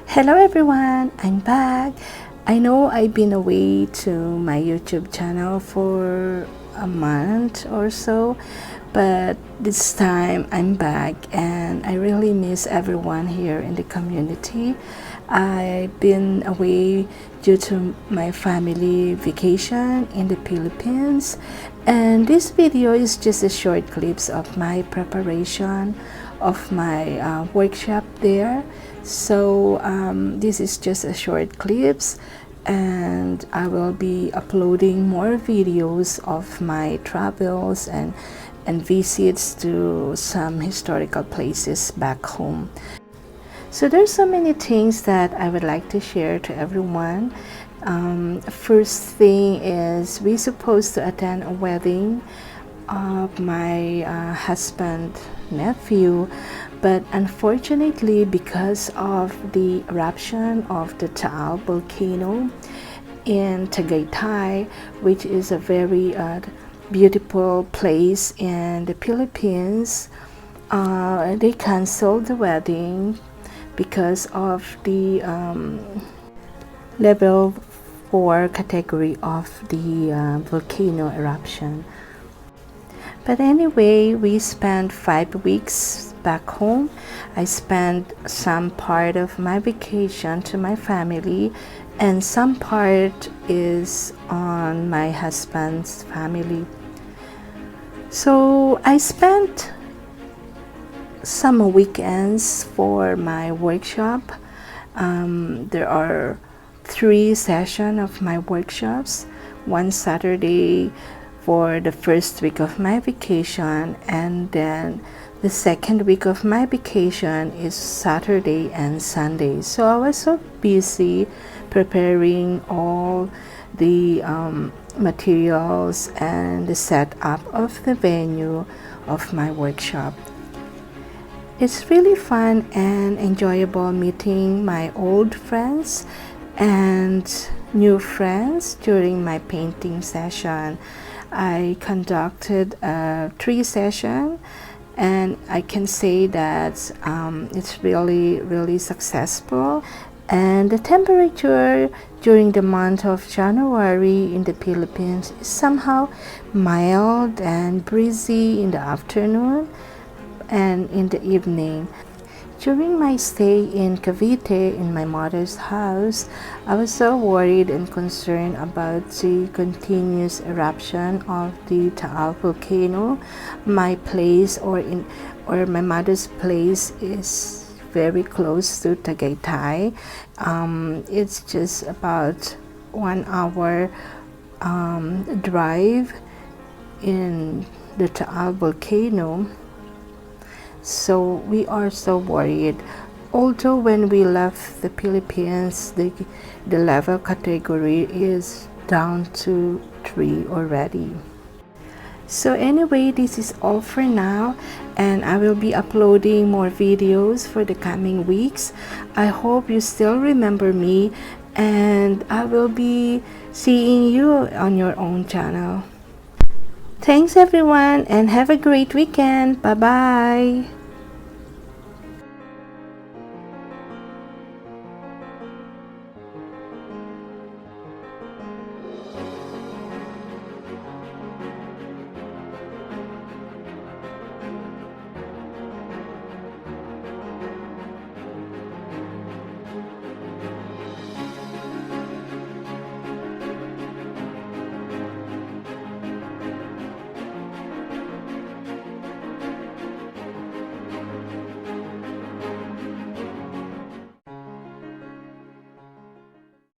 Hello everyone, I'm back. I know I've been away to my YouTube channel for a month or so, but this time I'm back and I really miss everyone here in the community. I've been away due to my family vacation in the Philippines, and this video is just a short clips of my preparation of my workshop there. So this is just a short clips, and I will be uploading more videos of my travels and visits to some historical places back home. So there's so many things that I would like to share to everyone. First thing is we're supposed to attend a wedding of my husband's nephew, but unfortunately because of the eruption of the Taal volcano in Tagaytay, which is a very beautiful place in the Philippines, they canceled the wedding because of the level 4 category of the volcano eruption. But anyway, we spent 5 weeks back home. I spent some part of my vacation to my family, and some part is on my husband's family. So I spent some weekends for my workshop. There are 3 sessions of my workshops. One Saturday for the first week of my vacation, and then the second week of my vacation is Saturday and Sunday. So I was so busy preparing all the materials and the setup of the venue of my workshop. It's really fun and enjoyable meeting my old friends and new friends during my painting session. I conducted 3 sessions, and I can say that it's really successful. And the temperature during the month of January in the Philippines is somehow mild and breezy in the afternoon and in the evening. During my stay in Cavite in my mother's house, I was so worried and concerned about the continuous eruption of the Taal volcano. My place or my mother's place is very close to Tagaytay. It's just about 1 hour drive in the Taal volcano. So we are so worried. Although when we left the Philippines, the level category is down to 3 already. So anyway, this is all for now, and I will be uploading more videos for the coming weeks. I hope you still remember me, and I will be seeing you on your own channel. Thanks everyone, and have a great weekend. Bye bye.